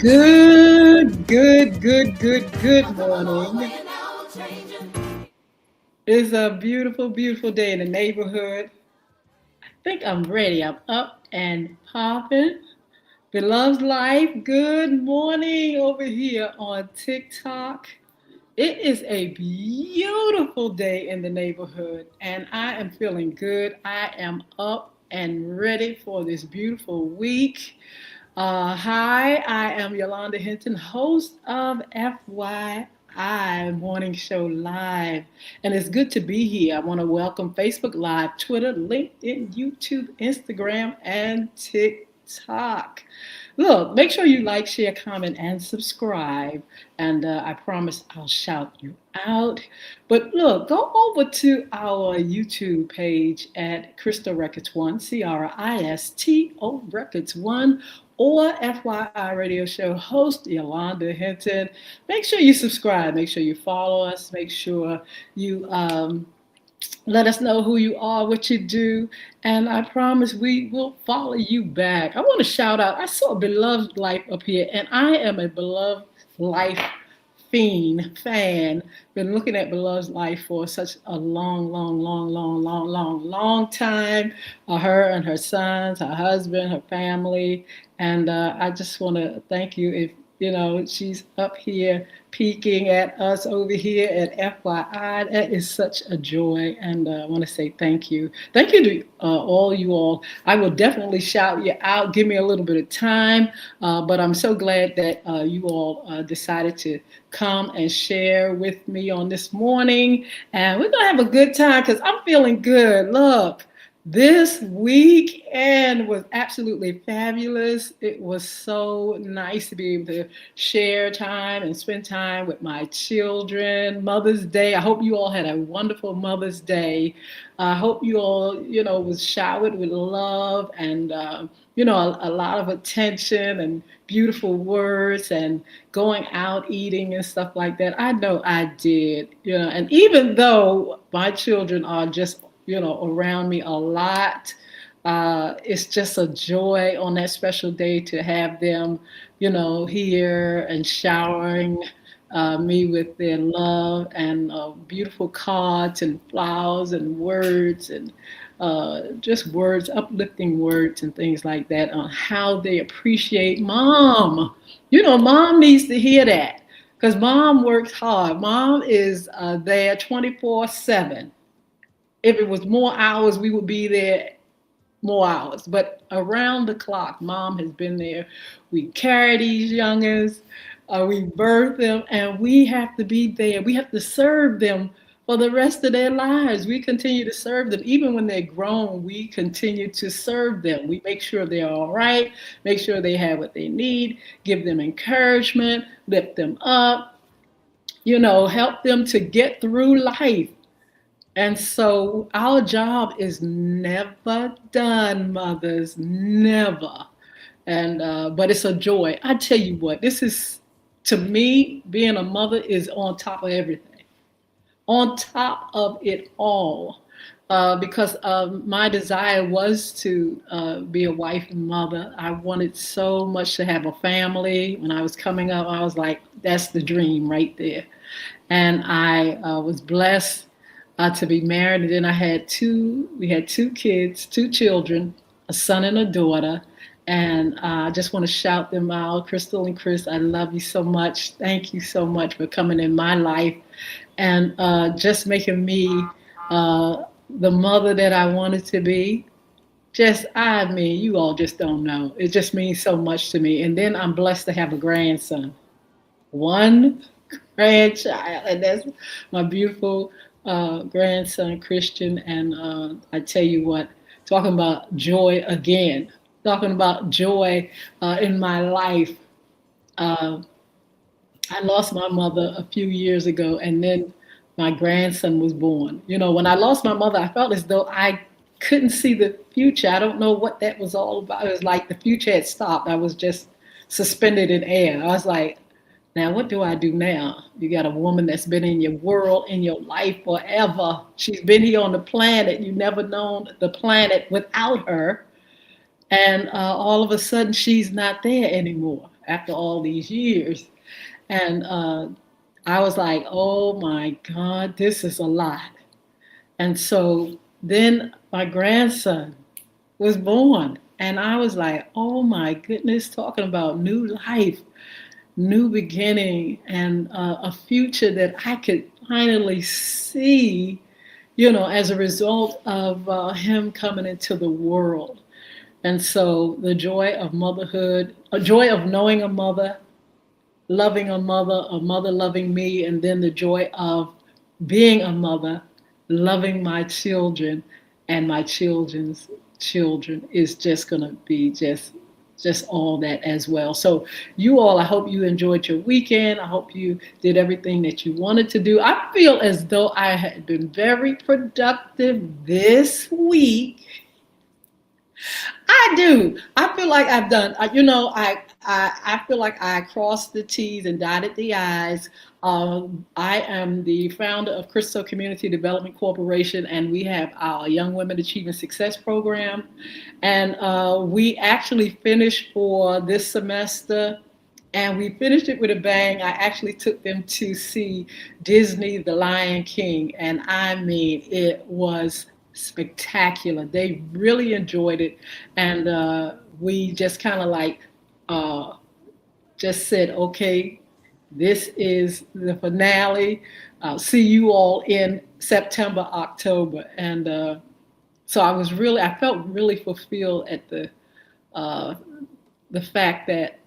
Good morning. It's a beautiful, beautiful day in the neighborhood. I think I'm ready. I'm up and popping. Beloved Life, good morning over here on TikTok. It is a beautiful day in the neighborhood, and I am feeling good. I am up and ready for this beautiful week. Hi, I am Yolanda Hinton, host of FYI Morning Show Live. And it's good to be here. I want to welcome Facebook Live, Twitter, LinkedIn, YouTube, Instagram, and TikTok. Look, make sure you like, share, comment, and subscribe. And I promise I'll shout you out. But look, go over to our YouTube page at Crystal Records One, Cristo Records One, or FYI Radio Show host Yolanda Hinton. Make sure you subscribe. Make sure you follow us. Make sure you let us know who you are, what you do, and I promise we will follow you back. I want to shout out, I saw Beloved Life up here, and I am a Beloved Life fan. Been looking at Beloved's life for such a long time. Her and her sons, her husband, her family, and I just want to thank you. If you know she's up here peeking at us over here at FYI, that is such a joy, and I want to say thank you. Thank you to all you all. I will definitely shout you out. Give me a little bit of time, but I'm so glad that you all decided to come and share with me on this morning. And we're going to have a good time because I'm feeling good. Look, this weekend was absolutely fabulous. It was so nice to be able to share time and spend time with my children. Mother's Day. I hope you all had a wonderful Mother's Day. I hope you all, was showered with love and, a lot of attention and beautiful words and going out eating and stuff like that. I know I did, and even though my children are just, around me a lot, it's just a joy on that special day to have them, here and showering me with their love and beautiful cards and flowers and words and just words, uplifting words and things like that on how they appreciate mom. Mom needs to hear that because mom works hard. Mom is there 24/7. If it was more hours, we would be there more hours. But around the clock, mom has been there. We carry these youngers, we birth them, and we have to be there. We have to serve them for the rest of their lives. We continue to serve them. Even when they're grown, we continue to serve them. We make sure they're all right, make sure they have what they need, give them encouragement, lift them up, help them to get through life. And so our job is never done, mothers, never. And but it's a joy. I tell you what, this is, to me, being a mother is on top of everything, on top of it all. Because my desire was to be a wife and mother. I wanted so much to have a family. When I was coming up, I was like, that's the dream right there. And I was blessed to be married, and then we had two kids, two children, a son and a daughter, and I just want to shout them out. Crystal and Chris, I love you so much. Thank you so much for coming in my life and just making me the mother that I wanted to be. You all just don't know. It just means so much to me. And then I'm blessed to have a grandson, one grandchild, and that's my beautiful grandson Christian. And I tell you what, talking about joy again, talking about joy in my life. I lost my mother a few years ago, and then my grandson was born. When I lost my mother, I felt as though I couldn't see the future. I don't know what that was all about. It was like the future had stopped. I was just suspended in air. I was like, now what do I do now? You got a woman that's been in your world, in your life forever. She's been here on the planet. You've never known the planet without her. And all of a sudden, she's not there anymore after all these years. And I was like, oh my God, this is a lot. And so then my grandson was born. And I was like, oh my goodness, talking about new life, new beginning, and a future that I could finally see, as a result of him coming into the world. And so the joy of motherhood, a joy of knowing a mother loving me, and then the joy of being a mother, loving my children and my children's children is just going to be just all that as well. So you all, I hope you enjoyed your weekend. I hope you did everything that you wanted to do. I feel as though I had been very productive this week. I do. I feel like I've done, I feel like I crossed the T's and dotted the I's. I am the founder of Crystal Community Development Corporation, and we have our Young Women Achieving Success program. And we actually finished for this semester, and we finished it with a bang. I actually took them to see Disney, The Lion King, and I mean, it was spectacular. They really enjoyed it, and we just kind of like uh, just said, okay, this is the finale. I'll see you all in September, October, and so I felt really fulfilled at uh, the fact that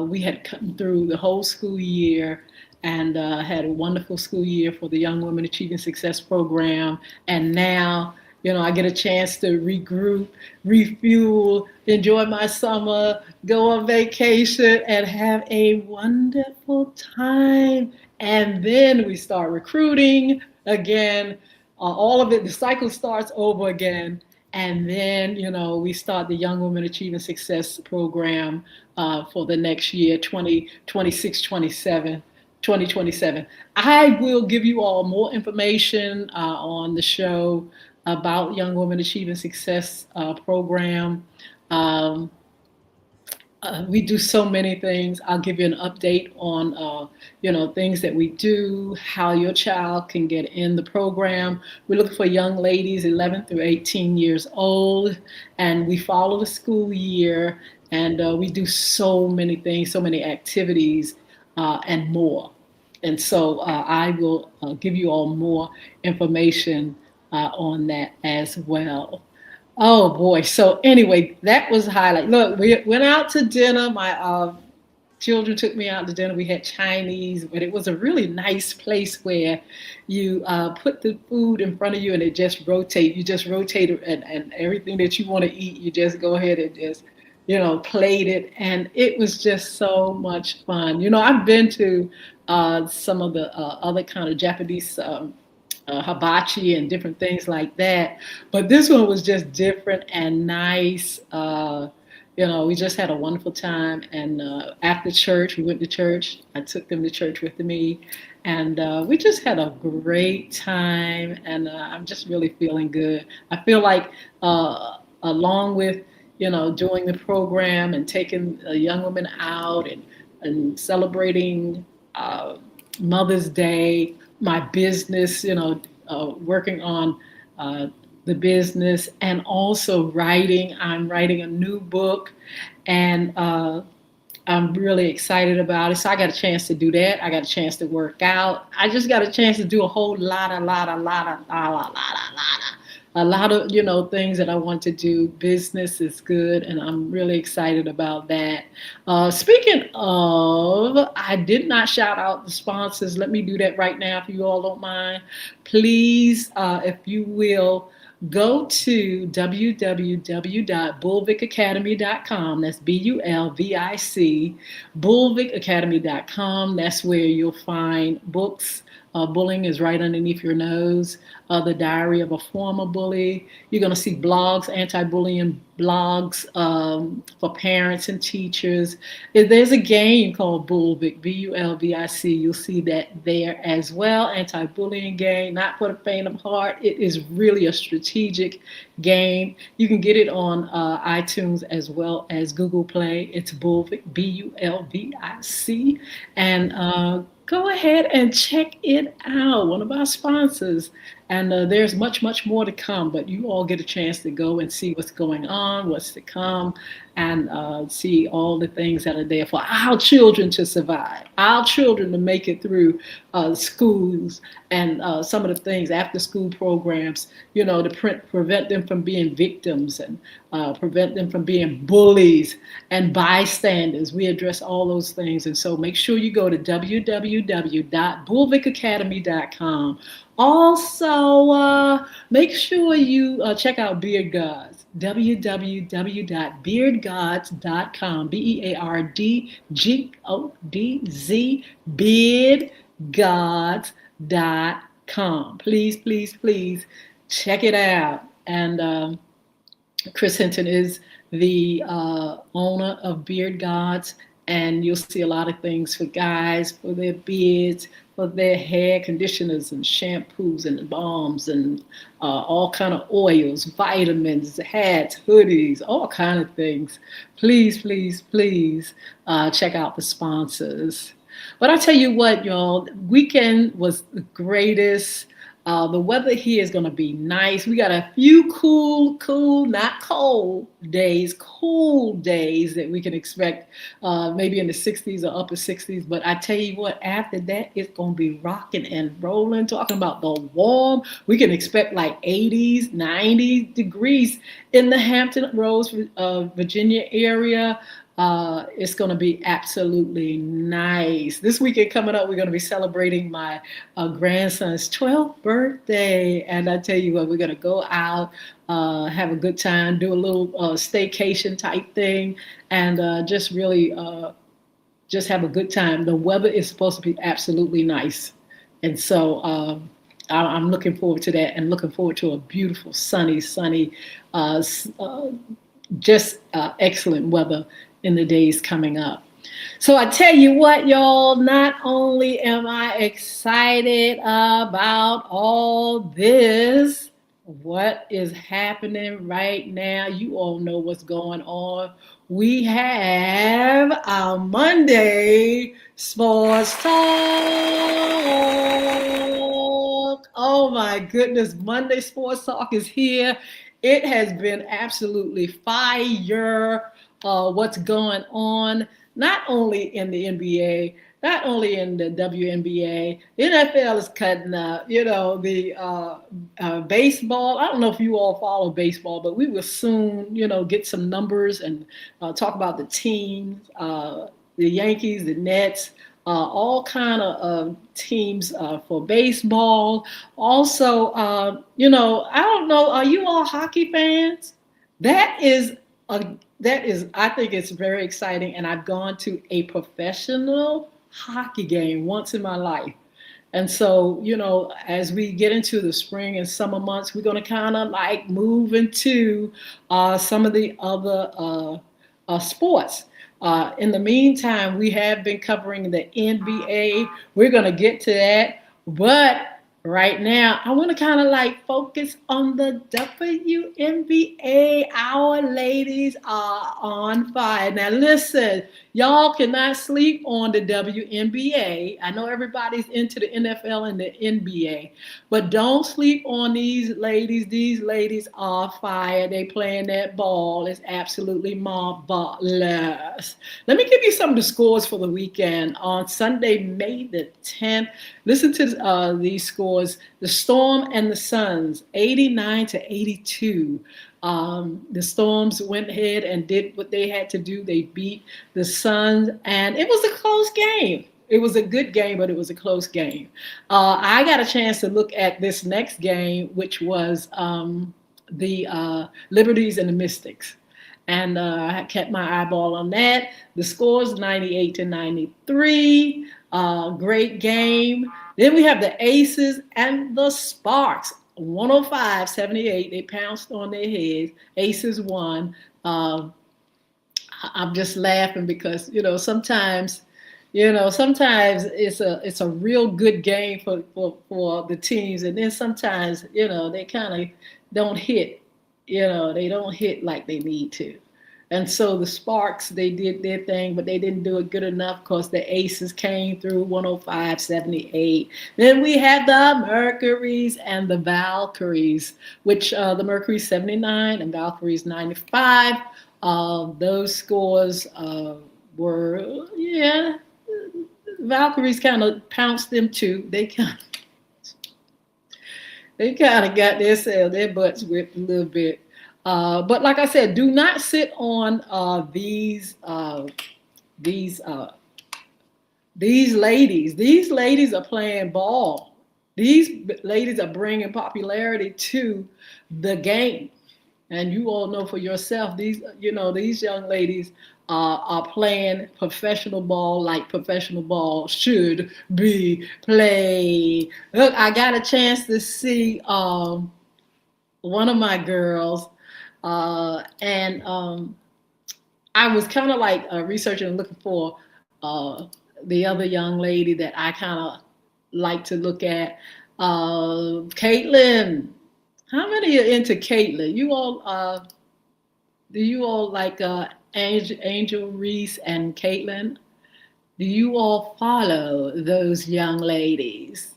we had come through the whole school year and had a wonderful school year for the Young Women Achieving Success program. And now, I get a chance to regroup, refuel, enjoy my summer, go on vacation, and have a wonderful time. And then we start recruiting again. All of it, the cycle starts over again. And then, we start the Young Women Achieving Success program for the next year, 2026, 2027. I will give you all more information on the show about Young Women Achieving Success program. Um, we do so many things. I'll give you an update on, things that we do, how your child can get in the program. We're looking for young ladies 11 through 18 years old, and we follow the school year, and we do so many things, so many activities, and more. And so I will give you all more information on that as well. Oh boy. So anyway, that was a highlight. Look, we went out to dinner. My children took me out to dinner. We had Chinese, but it was a really nice place where you put the food in front of you and it just rotate. You just rotate it, and everything that you want to eat, you just go ahead and just, plate it. And it was just so much fun. I've been to some of the other kind of Japanese hibachi and different things like that. But this one was just different and nice. We just had a wonderful time. And after church, we went to church. I took them to church with me. And we just had a great time. And I'm just really feeling good. I feel like along with, doing the program and taking young women out and celebrating Mother's Day, my business, working on the business, and also writing. I'm writing a new book, and I'm really excited about it. So I got a chance to do that. I got a chance to work out. I just got a chance to do a whole lot of things that I want to do. Business is good, and I'm really excited about that. Speaking of, I did not shout out the sponsors. Let me do that right now, if you all don't mind. Please, if you will, go to www.bulvicacademy.com. That's BULVIC, bulvicacademy.com. That's where you'll find books Bullying is right underneath your nose. The Diary of a Former Bully. You're going to see blogs, anti-bullying blogs for parents and teachers. There's a game called Bulvic, Bulvic. You'll see that there as well. Anti-bullying game, not for the faint of heart. It is really a strategic game. You can get it on iTunes as well as Google Play. It's Bulvic, Bulvic, and go ahead and check it out. One of our sponsors. And there's much, much more to come, but you all get a chance to go and see what's going on, what's to come, and see all the things that are there for our children to survive, our children to make it through schools and some of the things, after school programs, to prevent them from being victims and prevent them from being bullies and bystanders. We address all those things. And so make sure you go to www.bulvicacademy.com. Also, make sure you check out Beard Gods, www.beardgods.com, BeardGodz, beardgods.com. Please, please, please check it out. And Chris Hinton is the owner of Beard Gods, and you'll see a lot of things for guys, for their beards, for their hair conditioners and shampoos and balms and all kind of oils, vitamins, hats, hoodies, all kind of things. Please, please, please check out the sponsors. But I tell you what, y'all, weekend was the greatest. The weather here is going to be nice. We got a few cool, not cold days, cool days that we can expect maybe in the 60s or upper 60s. But I tell you what, after that, it's going to be rocking and rolling. Talking about the warm, we can expect like 80s, 90 degrees in the Hampton Roads, Virginia area. It's going to be absolutely nice. This weekend coming up, we're going to be celebrating my grandson's 12th birthday. And I tell you what, we're going to go out, have a good time, do a little staycation type thing, and just really just have a good time. The weather is supposed to be absolutely nice. And so I'm looking forward to that, and looking forward to a beautiful, sunny, just excellent weather in the days coming up. So I tell you what, y'all, not only am I excited about all this, what is happening right now, you all know what's going on. We have our Monday Sports Talk. Oh my goodness, Monday Sports Talk is here. It has been absolutely fire. What's going on, not only in the NBA, not only in the WNBA, the NFL is cutting up, the baseball. I don't know if you all follow baseball, but we will soon, get some numbers and talk about the teams, the Yankees, the Nets, all kind of teams for baseball. Also, I don't know, are you all hockey fans? That is, I think it's very exciting. And I've gone to a professional hockey game once in my life. And so, as we get into the spring and summer months, we're going to kind of like move into some of the other sports. In the meantime, we have been covering the NBA. We're going to get to that. But right now, I want to kind of like focus on the WNBA. Our ladies are on fire. Now, listen, y'all cannot sleep on the WNBA. I know everybody's into the NFL and the NBA, but don't sleep on these ladies. These ladies are fire. They playing that ball. It's absolutely marvelous. Let me give you some of the scores for the weekend. On Sunday, May the 10th, listen to these scores. The Storm and the Suns, 89-82. The Storms went ahead and did what they had to do. They beat the Suns, and it was a close game. It was a good game, but it was a close game. I got a chance to look at this next game, which was the Liberties and the Mystics. and I kept my eyeball on that. The score's 98-93. Great game. Then we have the Aces and the Sparks. 105-78. They pounced on their heads. Aces won. Uh, I'm just laughing because sometimes it's a real good game for the teams, and then sometimes they kind of don't hit, they don't hit like they need to. And so the Sparks, they did their thing, but they didn't do it good enough because the Aces came through 105-78. Then we had the Mercuries and the Valkyries, which the Mercuries 79 and Valkyries 95. Those scores were. Valkyries kind of pounced them too. They kind of got their butts whipped a little bit. But like I said, do not sit on these ladies. These ladies are playing ball. These ladies are bringing popularity to the game. And you all know for yourself, these young ladies are playing professional ball like professional ball should be played. Look, I got a chance to see one of my girls, and I was kind of like researching and looking for the other young lady that I kind of like to look at. Caitlin. How many are into Caitlin? Do you all like Angel Reese and Caitlin? Do you all follow those young ladies?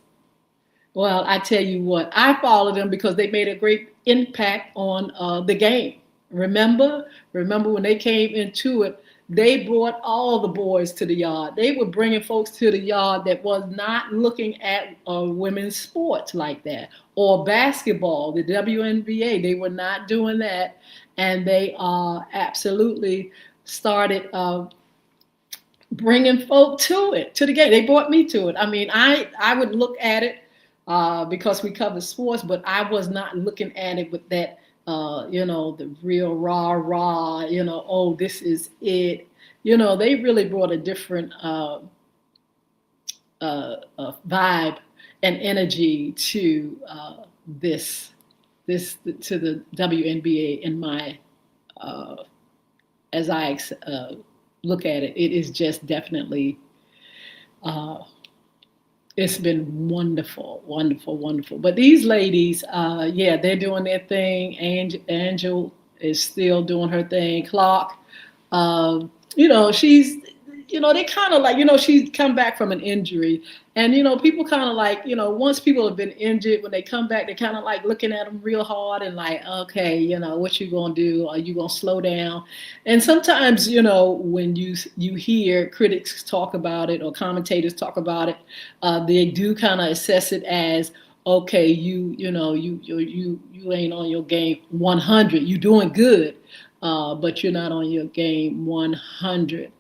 Well, I tell you what, I follow them because they made a great impact on the game. Remember when they came into it, they brought all the boys to the yard. They were bringing folks to the yard that was not looking at women's sports like that, or basketball, the WNBA. They were not doing that, and they absolutely started bringing folk to the game. They brought me to it. I mean, I would look at it because we cover sports, but I was not looking at it with that. The real rah, oh, this is it. They really brought a different vibe and energy to to the WNBA in my, as I look at it. It is just definitely, it's been wonderful, wonderful, wonderful. But these ladies, they're doing their thing. Angel is still doing her thing. Clark, she's, they kind of like, she's come back from an injury. And, people kind of like, once people have been injured, when they come back, they kind of like looking at them real hard and like, okay, what you going to do? Are you going to slow down? And sometimes, when you hear critics talk about it or commentators talk about it, they do kind of assess it as, okay, you ain't on your game 100. You're doing good, but you're not on your game 100.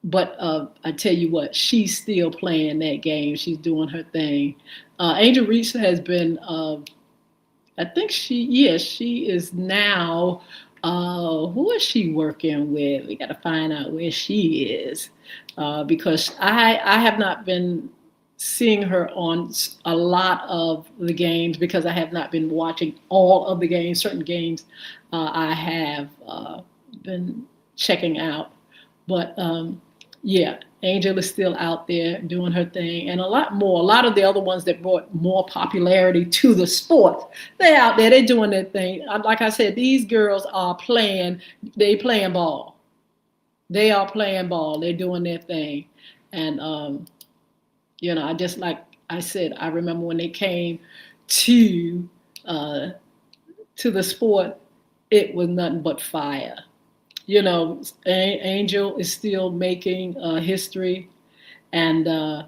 But I tell you what, she's still playing that game. She's doing her thing. Angel Reese has been, I think she is now, who is she working with? We got to find out where she is, because I have not been seeing her on a lot of the games because I have not been watching all of the games. Certain games I have been checking out. But Angel is still out there doing her thing, and a lot of the other ones that brought more popularity to the sport, they're out there, they're doing their thing. Like I said, these girls are playing ball. They are playing ball. They're doing their thing. And, I just, like I said, I remember when they came to the sport, it was nothing but fire. Angel is still making history, and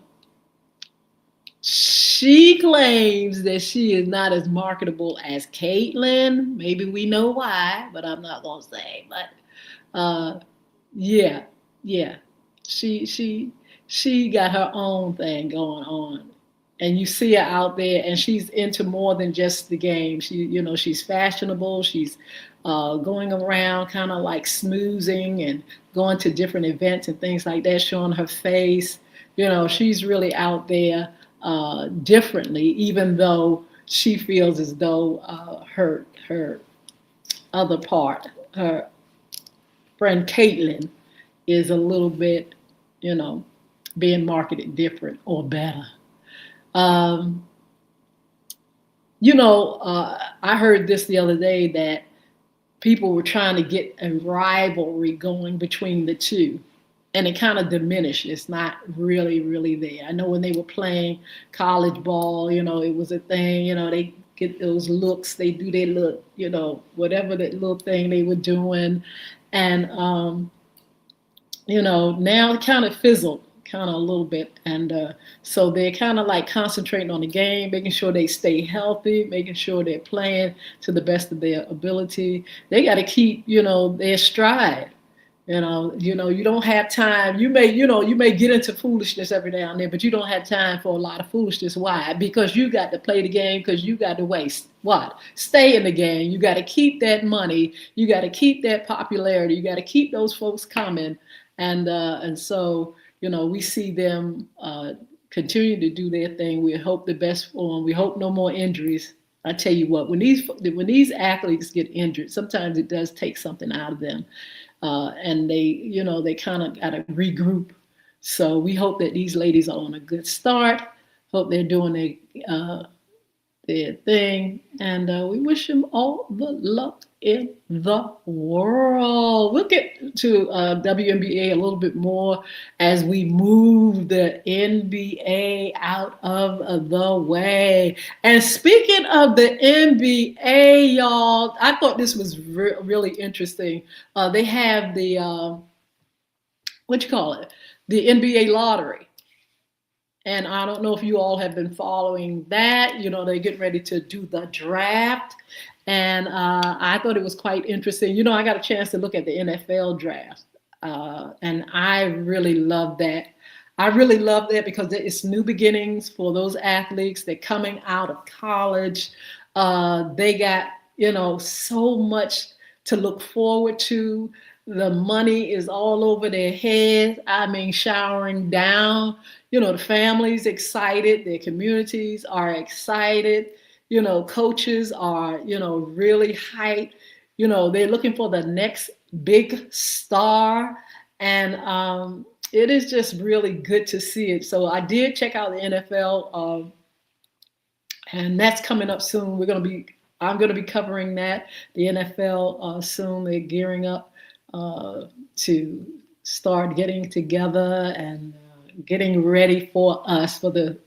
she claims that she is not as marketable as Caitlin. Maybe we know why, but I'm not gonna say. But she got her own thing going on, and you see her out there, and she's into more than just the game. She's fashionable. She's going around kind of like smoozing and going to different events and things like that, showing her face. She's really out there differently, even though she feels as though her other part, her friend Caitlin, is a little bit, you know, being marketed different or better. Um, I heard this the other day that people were trying to get a rivalry going between the two. And it kind of diminished. It's not really, really there. I know when they were playing college ball, it was a thing, they get those looks, they do their look, whatever that little thing they were doing. And, now it kind of fizzled kind of a little bit. And so they're kind of like concentrating on the game, making sure they stay healthy, making sure they're playing to the best of their ability. They got to keep, their stride. You don't have time. You may get into foolishness every now and then, but you don't have time for a lot of foolishness. Why? Because you got to play the game, because you got to waste what? Stay in the game. You got to keep that money. You got to keep that popularity. You got to keep those folks coming. And so, we see them continue to do their thing. We hope the best for them. We hope no more injuries. I tell you what, when these athletes get injured, sometimes it does take something out of them. And they kind of got to regroup. So we hope that these ladies are on a good start. Hope they're doing their thing, and we wish them all the luck in the world. We'll get to WNBA a little bit more as we move the NBA out of the way. And speaking of the NBA, y'all, I thought this was really interesting. They have the what you call it, the NBA lottery. And I don't know if you all have been following that. They're getting ready to do the draft. And I thought it was quite interesting. I got a chance to look at the NFL draft. And I really love that. I really love that because it's new beginnings for those athletes. They're coming out of college. They got, so much to look forward to. The money is all over their heads. I mean, showering down. The family's excited. Their communities are excited. Coaches are, really hyped. They're looking for the next big star. And it is just really good to see it. So I did check out the NFL, and that's coming up soon. I'm going to be covering that, the NFL soon. They're gearing up to start getting together and getting ready for us for the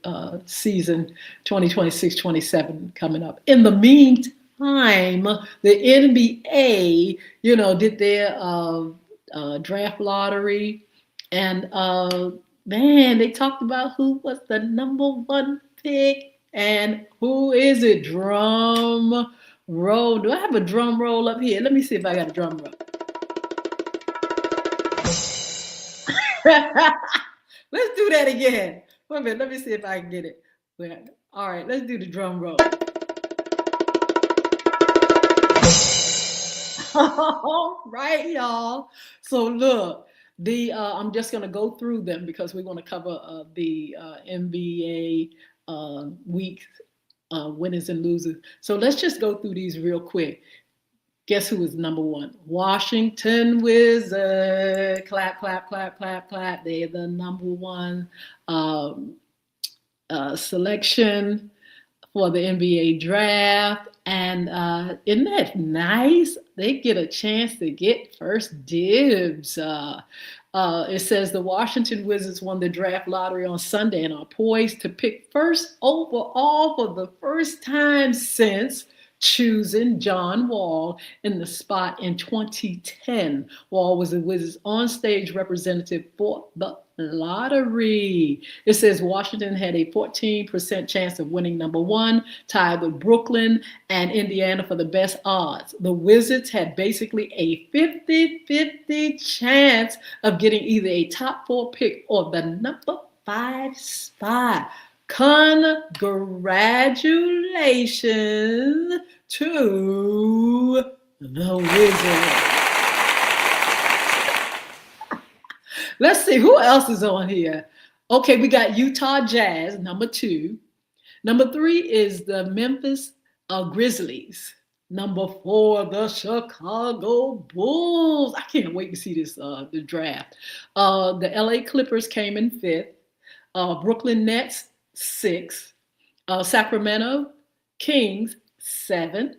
season 2026-27 coming up. In the meantime, the NBA, did their draft lottery, and man, they talked about who was the number one pick and who is it. Drum roll. Do I have a drum roll up here? Let me see if I got a drum roll. Let's do that again. Wait a minute, let me see if I can get it. All right, let's do the drum roll. All right, y'all. So look, I'm just gonna go through them because we want to cover the NBA week winners and losers. So let's just go through these real quick. Guess who was number one? Washington Wizards. Clap, clap, clap, clap, clap. They're the number one selection for the NBA draft. And isn't that nice? They get a chance to get first dibs. It says the Washington Wizards won the draft lottery on Sunday and are poised to pick first overall for the first time since choosing John Wall in the spot in 2010. Wall was the Wizards on-stage representative for the lottery. It says Washington had a 14% chance of winning number one, tied with Brooklyn and Indiana for the best odds. The Wizards had basically a 50-50 chance of getting either a top 4 pick or the number 5 spot. Congratulations to the Wizards. Let's see who else is on here. Okay, we got Utah Jazz, number 2. Number 3 is the Memphis Grizzlies. Number 4, the Chicago Bulls. I can't wait to see this the draft. The LA Clippers came in 5th. Brooklyn Nets 6th. Sacramento Kings 7th.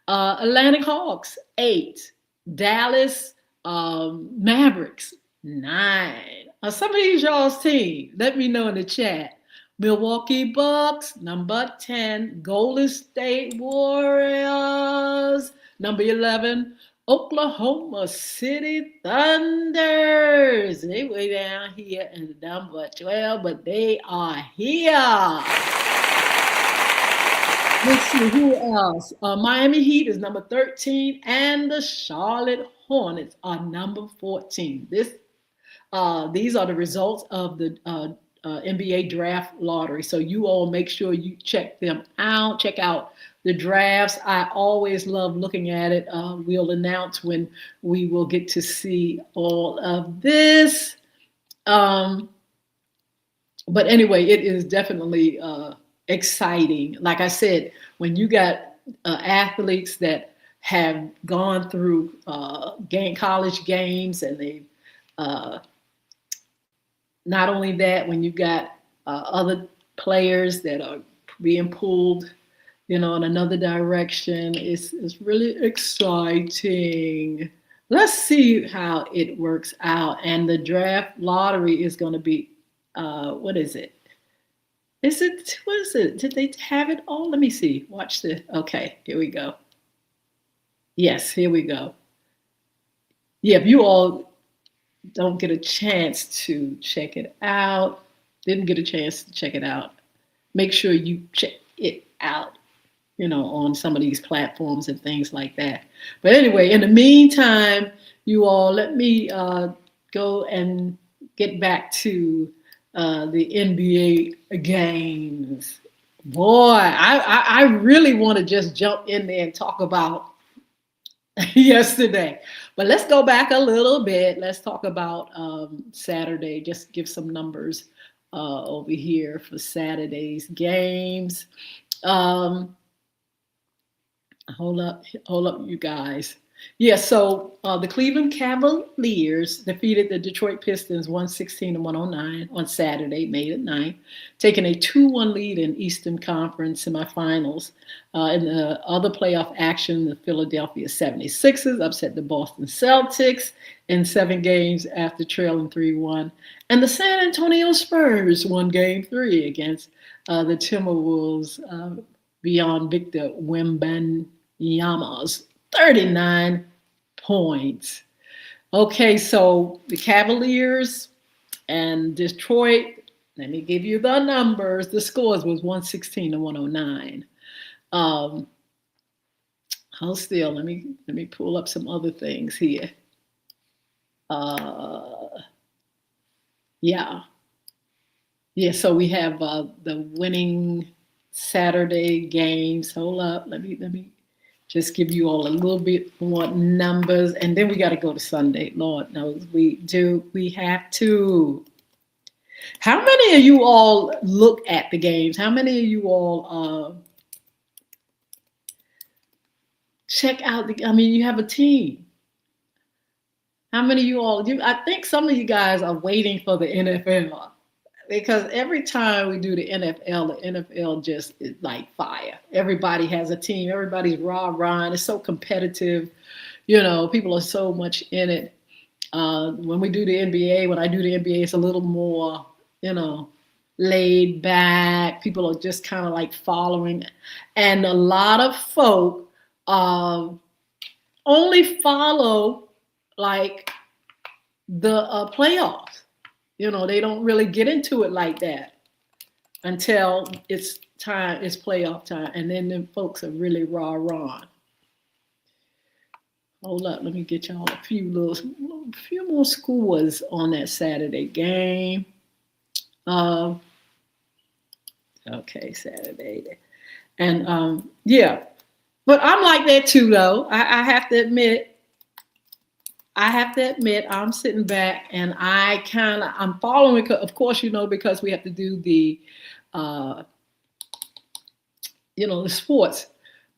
Atlantic Hawks 8th. Dallas Mavericks 9. Some of these y'all's teams, let me know in the chat. Milwaukee Bucks, number 10. Golden State Warriors, number 11. Oklahoma City Thunders. They way down here in number 12, but they are here. Let's see who else. Miami Heat is number 13, and the Charlotte Hornets are number 14. These are the results of the NBA draft lottery. So you all make sure you check them out. Check out the drafts. I always love looking at it. We'll announce when we will get to see all of this. But anyway, it is definitely exciting. Like I said, when you got athletes that have gone through college games, and they've not only that, when you got other players that are being pulled, in another direction, it's really exciting. Let's see how it works out. And the draft lottery is going to be, what is it? What is it? Did they have it all? Let me see. Watch this. Okay, here we go. Yes, here we go. Yeah, if you all don't get a chance to check it out, didn't get a chance to check it out, make sure you check it out, on some of these platforms and things like that. But anyway, in the meantime, you all, let me go and get back to the NBA games. Boy, I really want to just jump in there and talk about yesterday. But let's go back a little bit. Let's talk about Saturday. Just give some numbers over here for Saturday's games. Hold up, you guys. Yeah, so the Cleveland Cavaliers defeated the Detroit Pistons 116-109 on Saturday, May the 9th, taking a 2-1 lead in Eastern Conference semifinals. In the other playoff action, the Philadelphia 76ers upset the Boston Celtics in 7 games after trailing 3-1. And the San Antonio Spurs won Game 3 against the Timberwolves beyond Victor Wembanyama's 39 points. Okay, so the Cavaliers and Detroit, let me give you the numbers. The scores was 116-109. Hold still, let me pull up some other things here. Yeah, so we have the winning Saturday games. Hold up, let me just give you all a little bit more numbers, and then we got to go to Sunday. Lord knows we do. We have to. How many of you all look at the games? How many of you all check out you have a team. How many of you all do? I think some of you guys are waiting for the NFL. Because every time we do the NFL just is like fire. Everybody has a team. Everybody's rah-rah. It's so competitive. People are so much in it. When we do the NBA, when I do the NBA, it's a little more, laid back. People are just kind of like following. And a lot of folk only follow like the playoffs. They don't really get into it like that until it's playoff time. And then them folks are really rah-rah. Hold up, let me get y'all a few more scores on that Saturday game. Okay, Saturday. And yeah, But I'm like that too, though. I have to admit, I'm sitting back and I'm following. Of course, because we have to do uh, the sports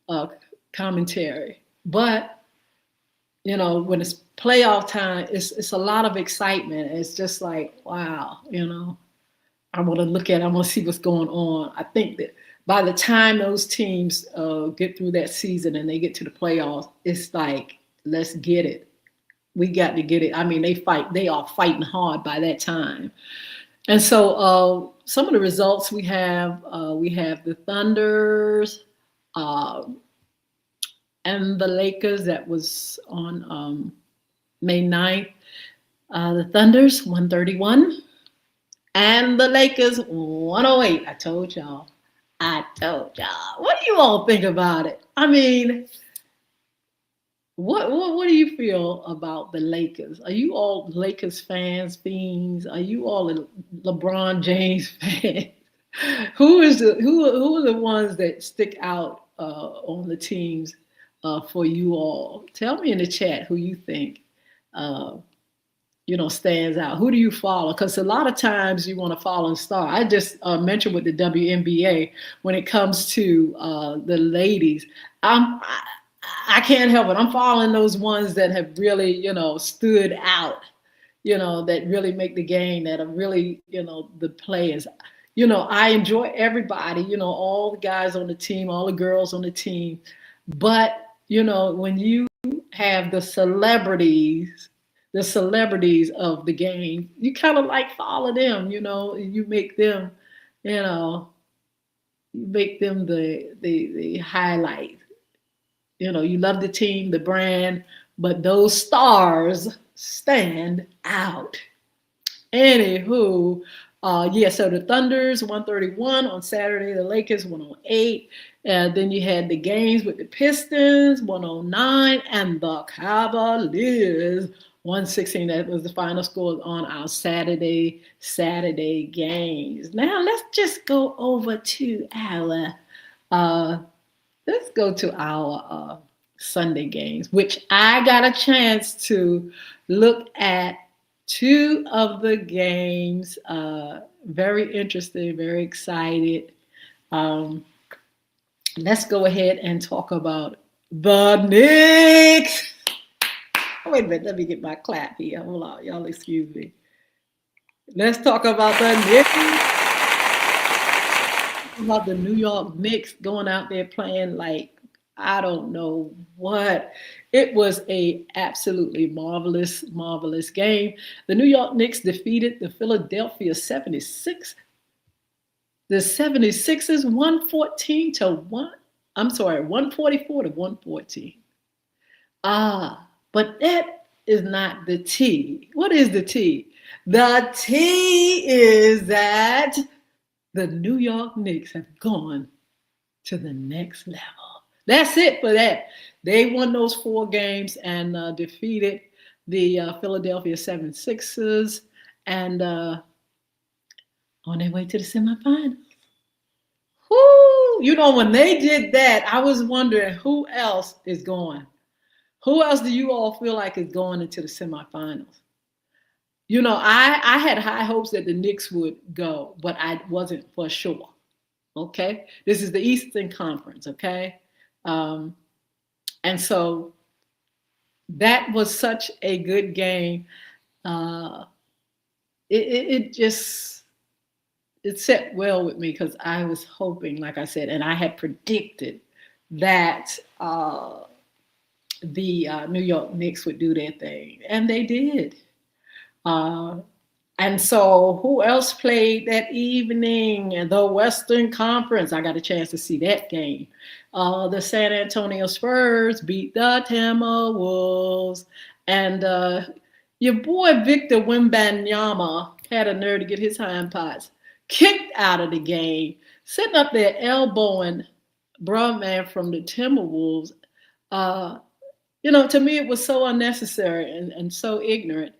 uh, commentary. But when it's playoff time, it's a lot of excitement. It's just like, wow, I want to I want to see what's going on. I think that by the time those teams get through that season and they get to the playoffs, it's like, let's get it. We got to get it. I mean, they are fighting hard by that time. And so some of the results we have the Thunders uh, and the Lakers. That was on May 9th. The Thunders 131 and the Lakers 108. I told y'all. What do you all think about it? I mean, what do you feel about the Lakers? Are you all Lakers fans, fiends? Are you all LeBron James fans? Who are the ones that stick out on the teams for you all? Tell me in the chat who you think uh, stands out. Who do you follow? Because a lot of times you want to follow a star. I just mentioned with the WNBA when it comes to the ladies. I can't help it. I'm following those ones that have really, stood out, that really make the game, that are really, the players. I enjoy everybody, all the guys on the team, all the girls on the team. But, when you have the celebrities of the game, you kind of like follow them, you make them, the highlight. You love the team, the brand, but those stars stand out. Anywho, so the Thunders 131 on Saturday, the Lakers 108. Then you had the games with the Pistons 109 and the Cavaliers 116. That was the final score on our Saturday games. Now let's just go over to our Sunday games, which I got a chance to look at two of the games. Very interested, very excited. Let's go ahead and talk about the Knicks. Oh, wait a minute, let me get my clap here. Hold on, y'all excuse me. Let's talk about the Knicks. About the New York Knicks going out there playing like I don't know what. It was a absolutely marvelous game. The New York Knicks defeated the Philadelphia 76. The 76ers 114 to 1. I'm sorry, 144 to 114. But that is not the T. What is the T? The T is that the New York Knicks have gone to the next level. That's it for that. They won those 4 games and defeated the Philadelphia 76ers and on their way to the semifinals. Whoo! When they did that, I was wondering who else is going. Who else do you all feel like is going into the semifinals? I had high hopes that the Knicks would go, but I wasn't for sure. Okay? This is the Eastern Conference, okay? And so that was such a good game. It set well with me because I was hoping, like I said, and I had predicted that the New York Knicks would do their thing, and they did. And so who else played that evening? The Western Conference. I got a chance to see that game. The San Antonio Spurs beat the Timberwolves. And your boy Victor Wembanyama had a nerve to get his hind parts kicked out of the game, sitting up there elbowing bruh man from the Timberwolves. To me it was so unnecessary and so ignorant.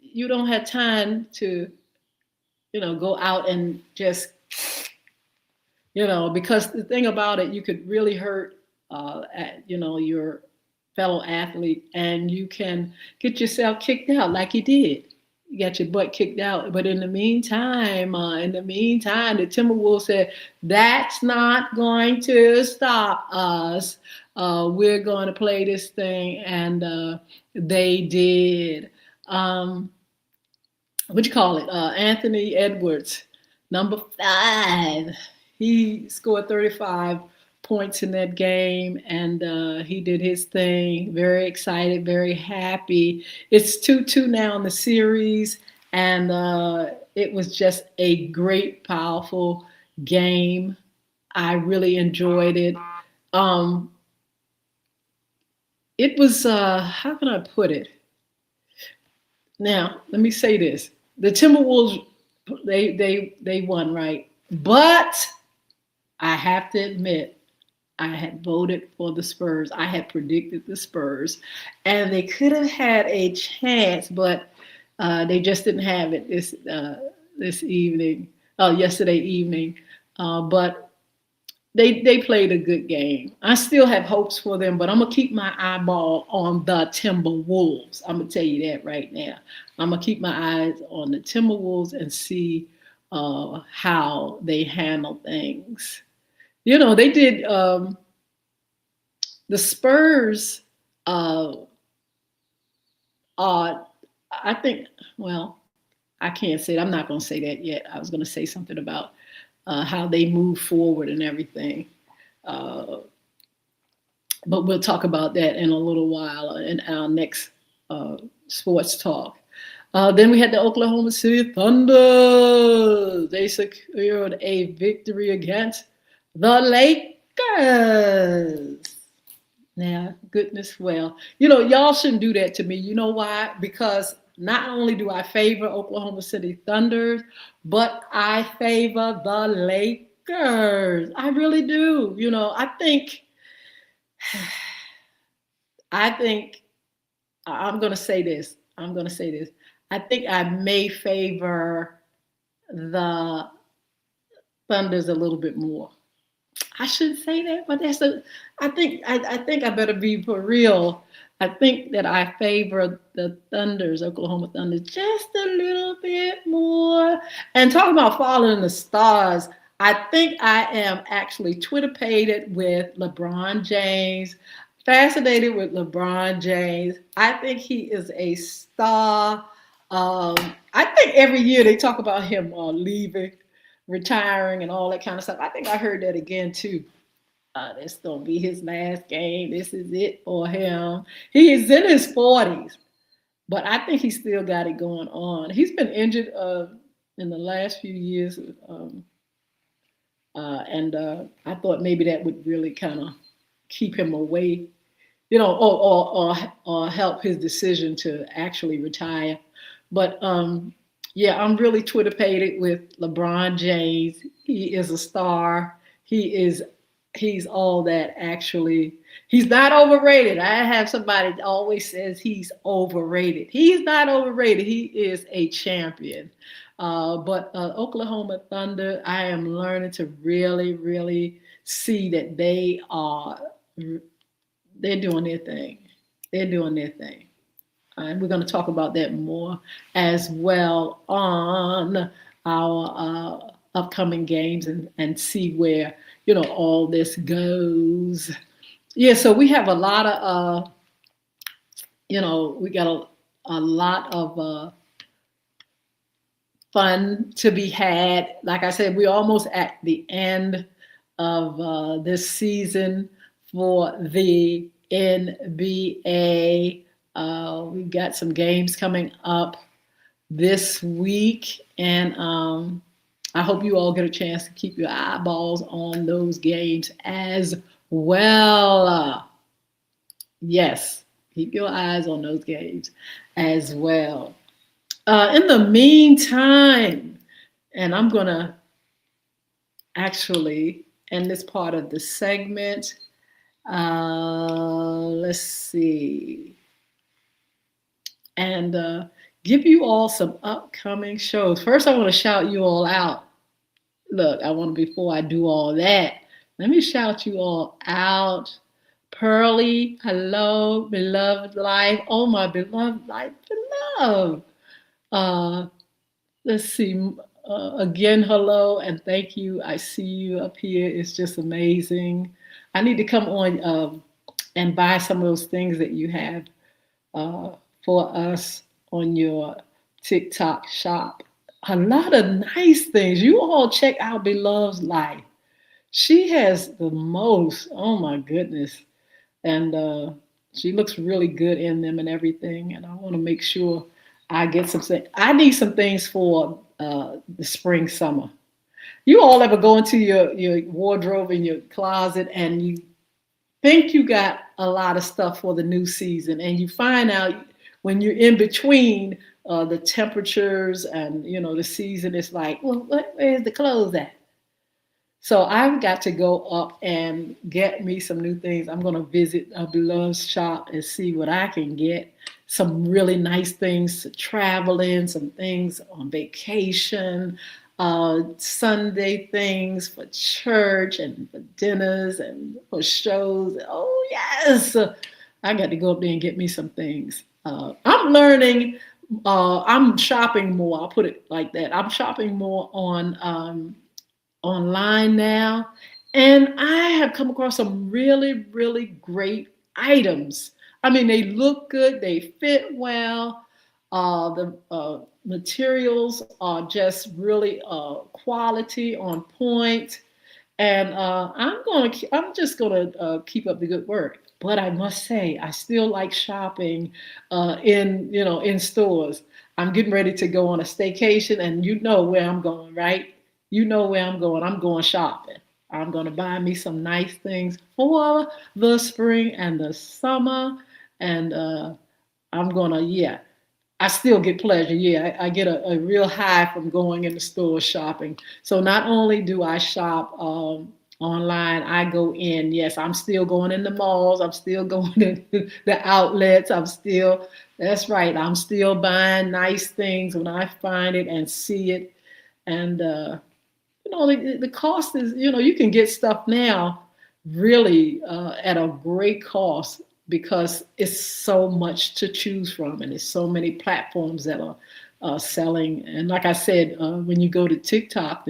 You don't have time to, go out and just, because the thing about it, you could really hurt your fellow athlete, and you can get yourself kicked out like he did. You got your butt kicked out. But in the meantime, the Timberwolves said, that's not going to stop us. We're going to play this thing. And they did. Um, what you call it? Anthony Edwards, number 5. He scored 35 points in that game, and he did his thing. Very excited, very happy. It's 2-2 now in the series, and it was just a great, powerful game. I really enjoyed it. Um, it was, how can I put it? Now, let me say this: the Timberwolves, they won, right? But I have to admit, I had voted for the Spurs. I had predicted the Spurs, and they could have had a chance, but they just didn't have it this evening, yesterday evening. But they played a good game. I still have hopes for them, but I'm gonna keep my eyeball on the Timberwolves. I'm gonna tell you that right now. I'm gonna keep my eyes on the Timberwolves and see how they handle things. They did. The Spurs. I think. Well, I can't say it. I'm not gonna say that yet. I was gonna say something about how they move forward and everything. Uh, but we'll talk about that in a little while in our next sports talk. Then we had the Oklahoma City Thunder. They secured a victory against the Lakers. Now, goodness, well, y'all shouldn't do that to me. You know why? Because not only do I favor Oklahoma City Thunder, but I favor the Lakers. I really do. I think I'm going to say this. I think I may favor the Thunders a little bit more. I shouldn't say that, but I think I better be for real. I think that I favor the Oklahoma Thunders, just a little bit more. And talking about following the stars, I think I am actually Twitter-pated with LeBron James, fascinated with LeBron James. I think he is a star. I think every year they talk about him leaving, retiring, and all that kind of stuff. I think I heard that again too. This gonna be his last game. This is it for him. He is in his 40s, but I think he still got it going on. He's been injured in the last few years, and I thought maybe that would really kind of keep him away, or help his decision to actually retire. But yeah, I'm really Twitter-pated with LeBron James. He is a star. He's all that, actually. He's not overrated. I have somebody that always says he's overrated. He's not overrated. He is a champion. But Oklahoma Thunder, I am learning to really, really see that they're doing their thing. They're doing their thing. And we're going to talk about that more as well on our upcoming games and see where, all this goes. Yeah, so we have a lot of, we got a lot of fun to be had. Like I said, we're almost at the end of this season for the NBA. We've got some games coming up this week, and I hope you all get a chance to keep your eyeballs on those games as well. Yes, keep your eyes on those games as well. In the meantime, and I'm going to actually end this part of the segment. Let's see. And give you all some upcoming shows. First, I want to shout you all out. Look, before I do all that, let me shout you all out. Pearly, hello, beloved life. Oh, my beloved life, beloved. Uh, let's see. Again, hello and thank you. I see you up here. It's just amazing. I need to come on and buy some of those things that you have uh, for us on your TikTok shop. A lot of nice things. You all check out Beloved's life. She has the most. Oh my goodness. And she looks really good in them and everything. And I want to make sure I get some things. I need some things for the spring, summer. You all ever go into your wardrobe in your closet and you think you got a lot of stuff for the new season, and you find out when you're in between the temperatures and the season, it's like, well, where's the clothes at? So I've got to go up and get me some new things. I'm going to visit a beloved shop and see what I can get. Some really nice things to travel in, some things on vacation, Sunday things for church and for dinners and for shows. Oh, yes. I got to go up there and get me some things. I'm learning. I'm shopping more. I'll put it like that. I'm shopping more on online now, and I have come across some really, really great items. I mean, they look good, they fit well. The materials are just really quality on point, and I'm just gonna keep up the good work. But I must say, I still like shopping in stores. I'm getting ready to go on a staycation, and you know where I'm going, right? You know where I'm going. I'm going shopping. I'm going to buy me some nice things for the spring and the summer. And I'm going to, yeah, I still get pleasure. Yeah, I get a real high from going in the store shopping. So not only do I shop online, I go in. Yes, I'm still going in the malls. I'm still going in the outlets. That's right. I'm still buying nice things when I find it and see it. And, the cost is, you can get stuff now really at a great cost because it's so much to choose from and there's so many platforms that are selling. And like I said, when you go to the TikTok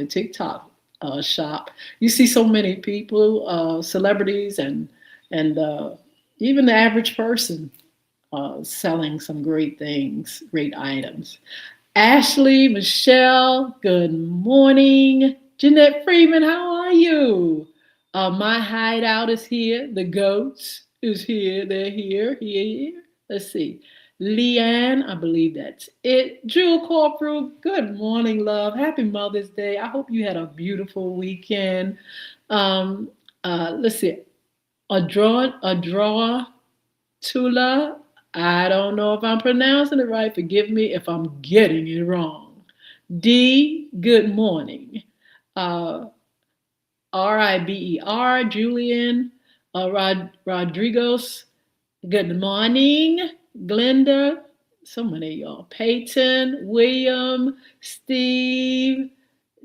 shop, you see so many people, celebrities, and even the average person selling some great things, great items. Ashley, Michelle, good morning. Jeanette Freeman, how are you? My hideout is here. The goats is here. They're here. Let's see. Leanne, I believe that's it. Jewel Corporal, good morning, love. Happy Mother's Day. I hope you had a beautiful weekend. Let's see. A draw Tula, I don't know if I'm pronouncing it right. Forgive me if I'm getting it wrong. D, good morning. Uh, Riber, Julian, Rodriguez, good morning. Glenda, so many of y'all. Peyton, William, Steve,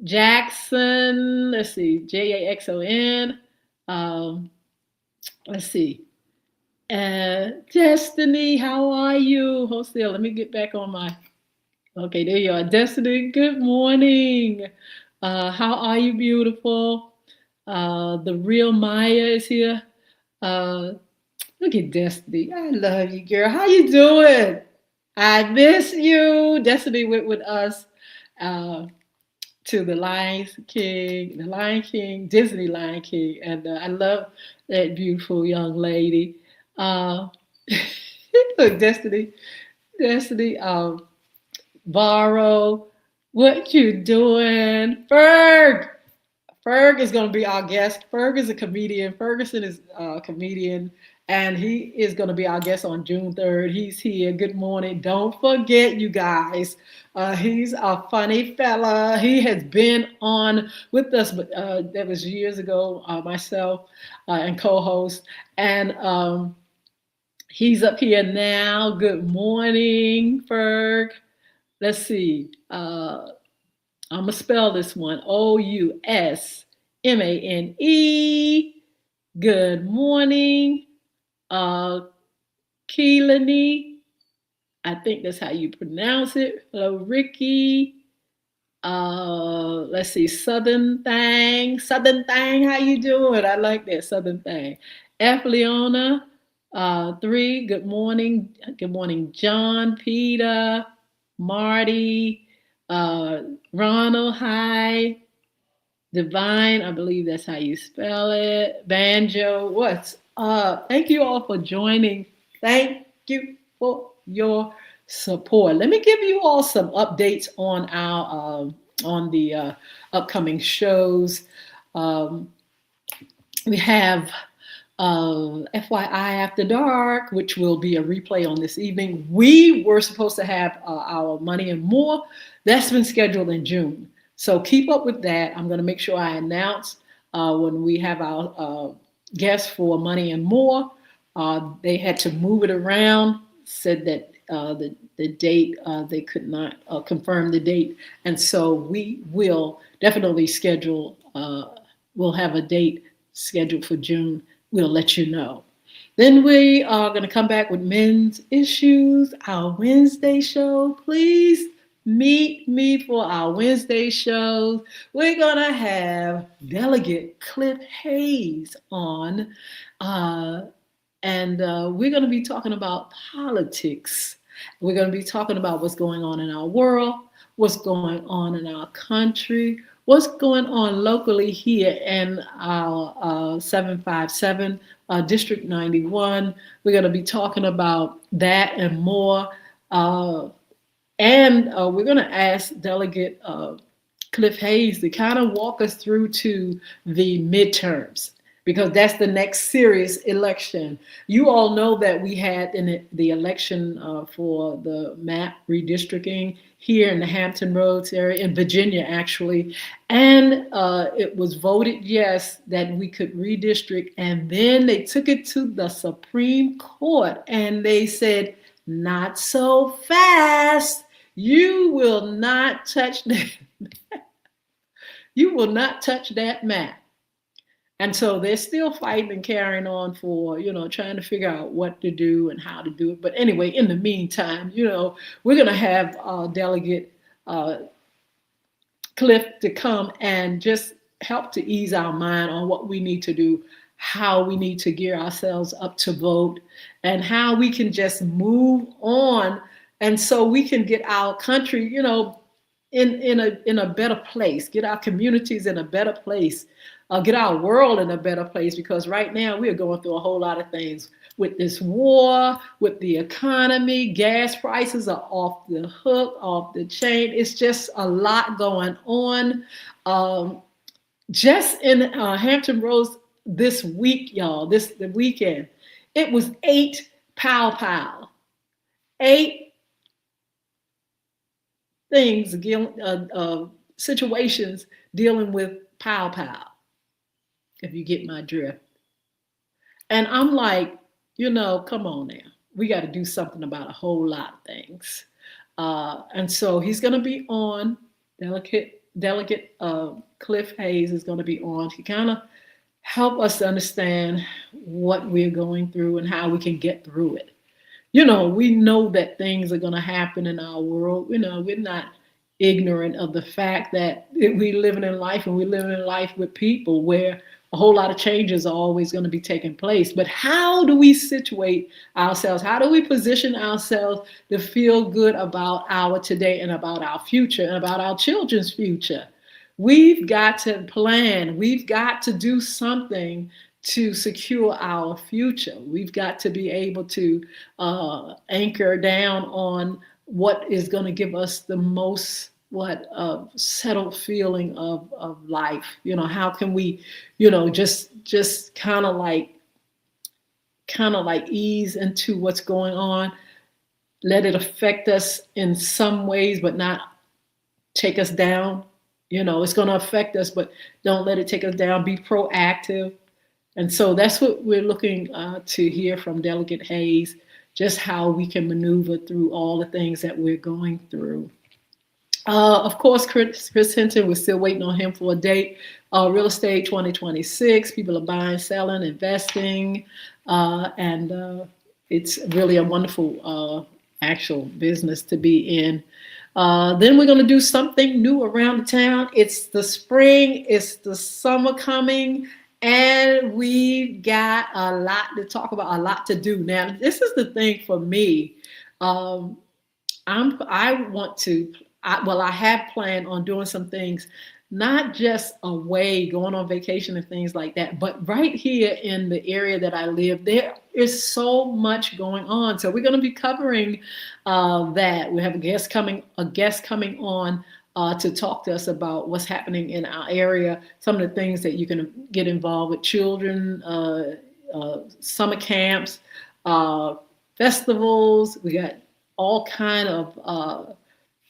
Jackson, let's see, Jaxon. Let's see. Destiny, how are you? Hold still. Let me get back on my. Okay, there you are. Destiny, good morning. How are you, beautiful? The real Maya is here. Uh, Look at Destiny. I love you, girl. How you doing? I miss you. Destiny went with us uh, to the Lion King, Disney Lion King, and I love that beautiful young lady. Uh, Look, Destiny, Borrow, what you doing? Ferg is going to be our guest. Ferg is a comedian. Ferguson is a comedian, and he is going to be our guest on June 3rd. He's here. Good morning. Don't forget, you guys, he's a funny fella. He has been on with us, but that was years ago, myself and co-host. And he's up here now. Good morning, Ferg. Let's see. I'm going to spell this one. Ousmane. Good morning. uh, Keelany, I think that's how you pronounce it. Hello, Ricky. Let's see, Southern Thang, how you doing? I like that Southern Thang. F. Leona, 3, good morning, John, Peter, Marty, uh, Ronald, hi, Divine, I believe that's how you spell it. Banjo, what's up? Thank you all for joining. Thank you for your support. Let me give you all some updates on our on the upcoming shows. Um, we have FYI After Dark, which will be a replay on this evening. We were supposed to have our Money and More. That's been scheduled in June. So keep up with that. I'm going to make sure I announce when we have our guests for Money and More. They had to move it around, said that the date, they could not confirm the date. And so we will definitely schedule, we'll have a date scheduled for June. We'll let you know. Then we are going to come back with Men's Issues, our Wednesday show. Please meet me for our Wednesday shows. We're going to have Delegate Cliff Hayes on, and we're going to be talking about politics. We're going to be talking about what's going on in our world, what's going on in our country, what's going on locally here in our 757 District 91. We're going to be talking about that and more. And we're going to ask Delegate Cliff Hayes to kind of walk us through to the midterms, because that's the next serious election. You all know that we had in the election for the map redistricting here in the Hampton Roads area, in Virginia actually, and it was voted yes that we could redistrict, and then they took it to the Supreme Court and they said, not so fast. You will not touch that. You will not touch that map. And so they're still fighting and carrying on for, trying to figure out what to do and how to do it. But anyway, in the meantime, we're going to have Delegate Cliff to come and just help to ease our mind on what we need to do, how we need to gear ourselves up to vote, and how we can just move on. And so we can get our country, in a better place, get our communities in a better place, get our world in a better place, because right now we are going through a whole lot of things with this war, with the economy. Gas prices are off the hook, off the chain. It's just a lot going on. Just in Hampton Roads this week, y'all, the weekend, it was 8 pow. 8 things, situations dealing with pow, if you get my drift. And I'm like, come on now. We got to do something about a whole lot of things. And so he's going to be on, Delegate Cliff Hayes is going to be on to kind of help us to understand what we're going through and how we can get through it. We know that things are going to happen in our world. We're not ignorant of the fact that we living in life, and we living in life with people where a whole lot of changes are always going to be taking place. But how do we situate ourselves? How do we position ourselves to feel good about our today and about our future and about our children's future? We've got to plan. We've got to do something to secure our future. We've got to be able to anchor down on what is going to give us the most settled feeling of life. How can we, just kind of like ease into what's going on, let it affect us in some ways, but not take us down. It's going to affect us, but don't let it take us down. Be proactive. And so that's what we're looking to hear from Delegate Hayes, just how we can maneuver through all the things that we're going through. Of course, Chris Hinton, we're still waiting on him for a date. Real estate 2026, people are buying, selling, investing. And it's really a wonderful actual business to be in. Then we're going to do something new around the town. It's the spring, it's the summer coming, and we got a lot to talk about, a lot to do. Now, this is the thing for me. Um, I want to, I have planned on doing some things, not just away, going on vacation and things like that, but right here in the area that I live, there is so much going on. So we're going to be covering that. We have a guest coming on to talk to us about what's happening in our area, some of the things that you can get involved with, children, summer camps, uh, festivals. We got all kind of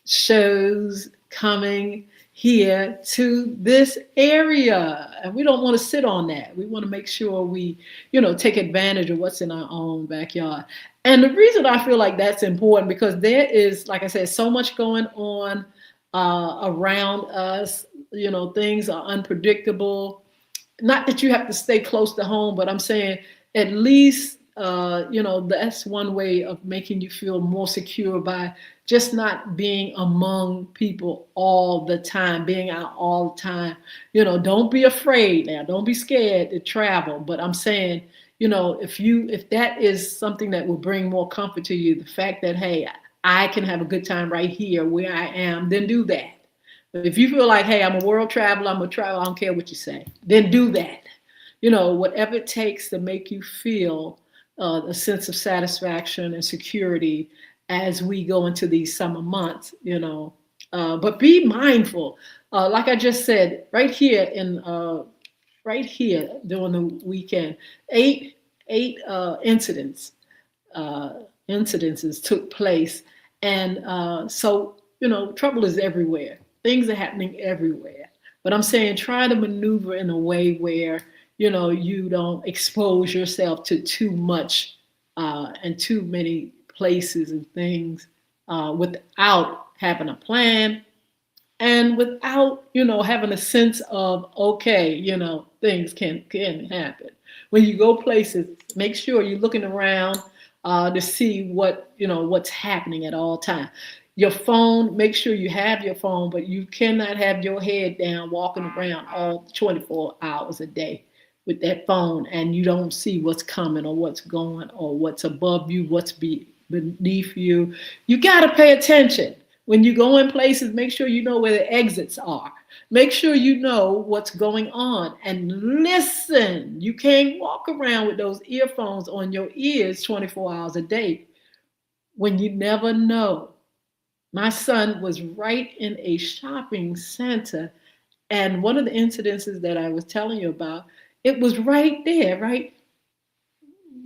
shows coming here to this area, and we don't want to sit on that. We want to make sure we, take advantage of what's in our own backyard. And the reason I feel like that's important, because there is, like I said, so much going on around us. Things are unpredictable. Not that you have to stay close to home, but I'm saying at least that's one way of making you feel more secure, by just not being among people all the time, being out all the time. Don't be afraid now. Don't be scared to travel. But I'm saying, if that is something that will bring more comfort to you, the fact that, hey, I can have a good time right here where I am, then do that. But if you feel like, hey, I'm a world traveler, I'm a traveler, I don't care what you say, then do that. Whatever it takes to make you feel a sense of satisfaction and security as we go into these summer months, but be mindful. Like I just said, right here during the weekend, eight incidences took place. And so, trouble is everywhere. Things are happening everywhere. But I'm saying, try to maneuver in a way where, you don't expose yourself to too much and too many places and things without having a plan, and without, having a sense of, okay, things can happen. When you go places, make sure you're looking around to see what's happening at all times. Your phone, make sure you have your phone, but you cannot have your head down walking around all 24 hours a day with that phone, and you don't see what's coming or what's going or what's above you, what's beneath you. You got to pay attention. When you go in places, make sure you know where the exits are. Make sure you know what's going on and listen. You can't walk around with those earphones on your ears 24 hours a day when you never know. My son was right in a shopping center, and one of the incidences that I was telling you about, it was right there, right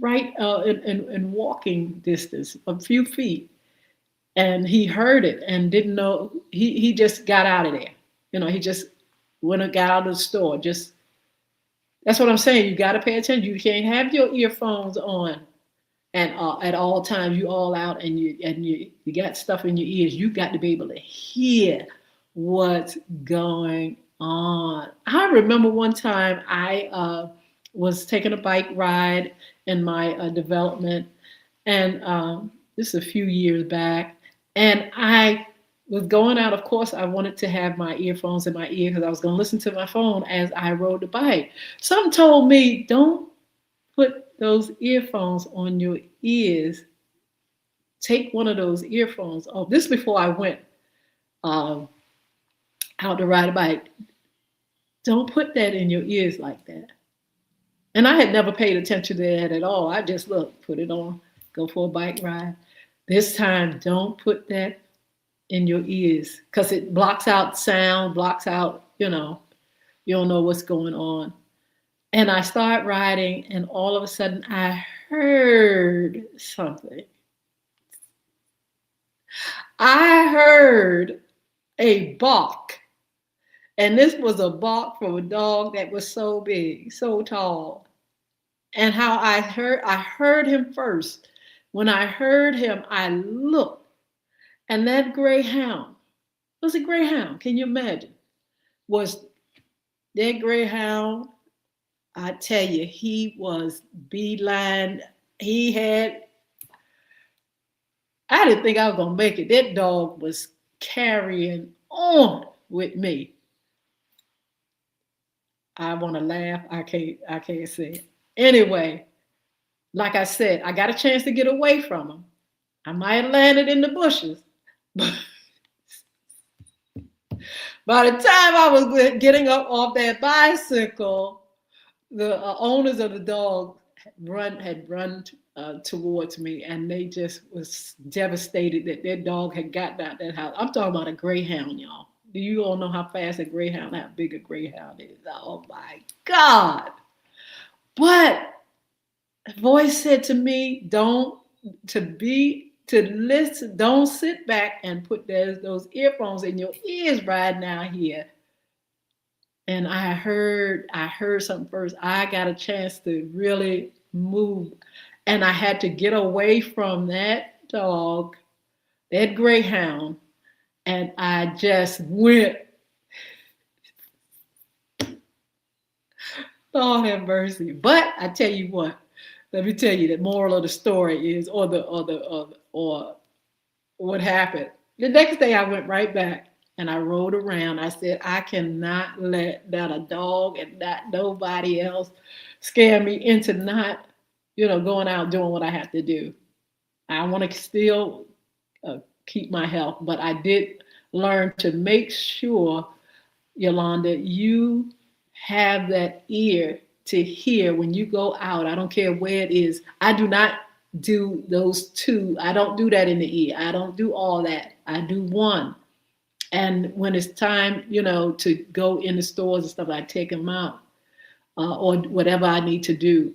in walking distance, a few feet. And he heard it and didn't know. He just got out of there. He just went and got out of the store. That's what I'm saying. You got to pay attention. You can't have your earphones on and at all times. You all out and you got stuff in your ears. You got to be able to hear what's going on. I remember one time I was taking a bike ride in my development, and this is a few years back, and I was going out. Of course, I wanted to have my earphones in my ear because I was going to listen to my phone as I rode the bike. Something told me, don't put those earphones on your ears. Take one of those earphones off. This is before I went out to ride a bike. Don't put that in your ears like that. And I had never paid attention to that at all. I just put it on, go for a bike ride. This time, don't put that in your ears because it blocks out sound, blocks out, you don't know what's going on. And I start riding, and all of a sudden I heard something. I heard a bark. And this was a bark from a dog that was so big, so tall. And how I heard him first. When I heard him, I looked, and that greyhound, was a greyhound, can you imagine? Was that greyhound I tell you, he was beeline. He had, I didn't think I was gonna make it. That dog was carrying on with me. I want to laugh. I can't say it. Anyway, like I said, I got a chance to get away from him. I might have landed in the bushes, but by the time I was getting up off that bicycle, the owners of the dog had run towards me, and they just was devastated that their dog had gotten out that house. I'm talking about a greyhound, y'all. Do you all know how fast a greyhound, how big a greyhound is? Oh my God! But a voice said to me, "Don't to listen. Don't sit back and put those earphones in your ears right now here." And I heard something first. I got a chance to really move, and I had to get away from that dog, that greyhound, and I just went. Lord have mercy. But I tell you what, let me tell you the moral of the story is, or what happened. The next day I went right back and I rode around. I said, I cannot let that a dog and not nobody else scare me into not, going out doing what I have to do. I want to still keep my health, but I did learn to make sure, Yolanda, you have that ear to hear when you go out. I don't care where it is. I do not do those two. I don't do that in the ear. I don't do all that. I do one. And when it's time, to go in the stores and stuff, I take them out or whatever I need to do.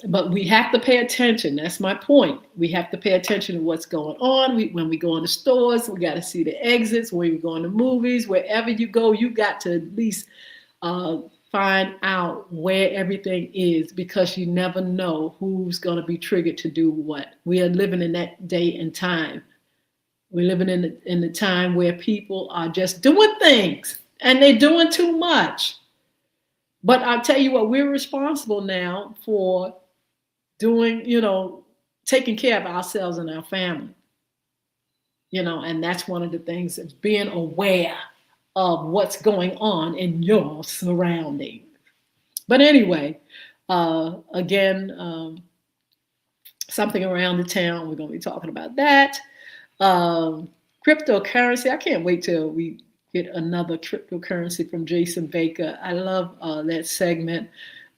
But we have to pay attention. That's my point. We have to pay attention to what's going on. When we go in the stores, we got to see the exits. When we go in the movies, wherever you go, you got to at least find out where everything is, because you never know who's going to be triggered to do what. We are living in that day and time. We're living in the time where people are just doing things and they're doing too much. But I'll tell you what, we're responsible now for doing, taking care of ourselves and our family. And that's one of the things, is being aware of what's going on in your surroundings. But anyway, again, something around the town, we're going to be talking about that. Cryptocurrency, I can't wait till we get another cryptocurrency from Jason Baker. I love that segment.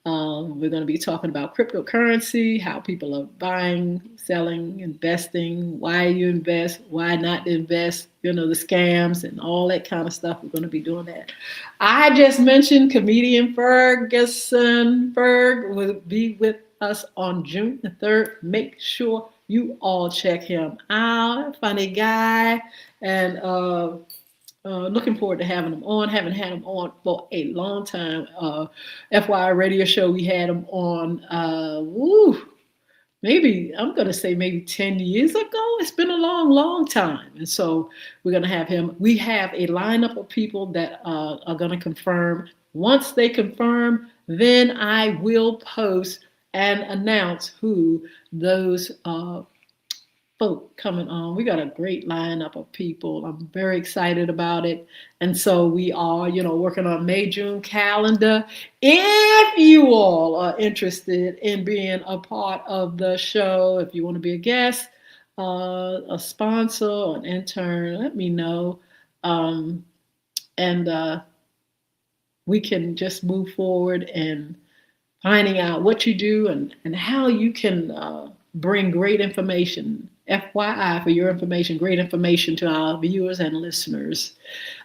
We're going to be talking about cryptocurrency, how people are buying, selling, investing, why you invest, why not invest, the scams and all that kind of stuff. We're going to be doing that. I just mentioned comedian Ferguson Ferg will be with us on June the 3rd. Make sure you all check him out. Funny guy. And looking forward to having him on. Haven't had him on for a long time. FYI radio show, we had him on, maybe, I'm going to say maybe 10 years ago. It's been a long, long time. And so we're going to have him. We have a lineup of people that are going to confirm. Once they confirm, then I will post and announce who those folk coming on. We got a great lineup of people. I'm very excited about it. And so we are, working on May, June calendar. If you all are interested in being a part of the show, if you want to be a guest, a sponsor, or an intern, let me know. And we can just move forward and finding out what you do and how you can bring great information, FYI, for your information, great information to our viewers and listeners.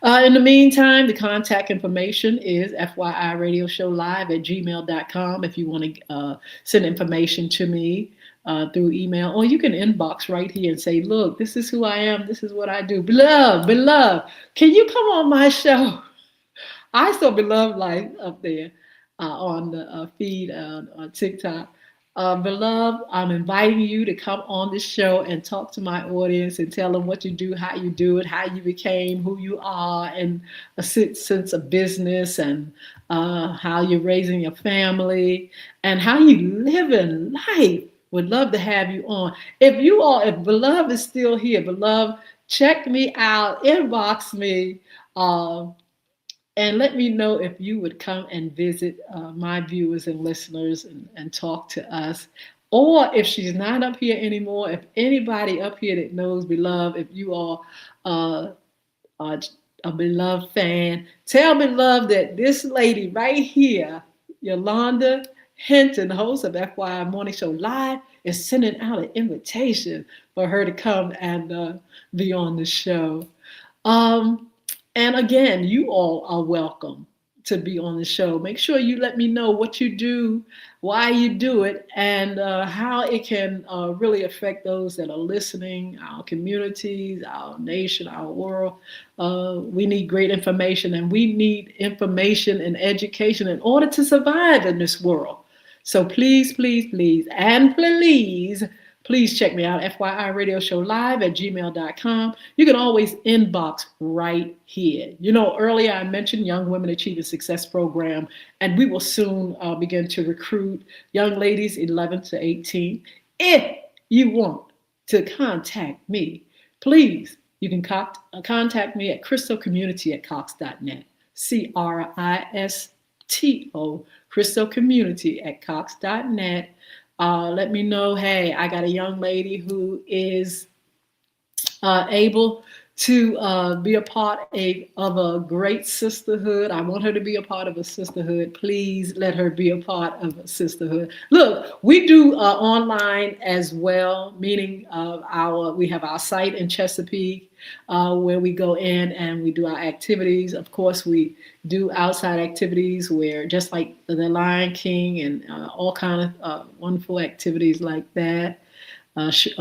In the meantime, the contact information is FYIRadiosHowLive@gmail.com if you want to send information to me through email, or you can inbox right here and say, look, this is who I am, this is what I do. Beloved, can you come on my show? I saw Beloved Life up there on the feed on TikTok. Beloved, I'm inviting you to come on this show and talk to my audience and tell them what you do, how you do it, how you became who you are, and a sense of business, and how you're raising your family, and how you live in life. Would love to have you on. If Beloved is still here, Beloved, check me out, inbox me. And let me know if you would come and visit my viewers and listeners and talk to us. Or if she's not up here anymore, if anybody up here that knows Beloved, if you are uh, uh, a Beloved fan, tell Beloved that this lady right here, Yolanda Hinton, host of FYI Morning Show Live, is sending out an invitation for her to come and be on the show. Um, and again, you all are welcome to be on the show. Make sure you let me know what you do, why you do it, and how it can really affect those that are listening, our communities, our nation, our world. We need great information, and we need information and education in order to survive in this world. So please, please, please, and please check me out, FYI Radio Show Live at gmail.com. You can always inbox right here. You know, earlier I mentioned Young Women Achieving Success Program, and we will soon begin to recruit young ladies 11 to 18. If you want to contact me, please, you can contact me at crystocommunity@cox.net. CRISTO, crystocommunity@cox.net. Let me know, hey, I got a young lady who is able to be a part of a great sisterhood. I want her to be a part of a sisterhood. Please let her be a part of a sisterhood. Look, we do online as well, meaning we have our site in Chesapeake where we go in and we do our activities. Of course, we do outside activities where just like the Lion King and all kind of wonderful activities like that.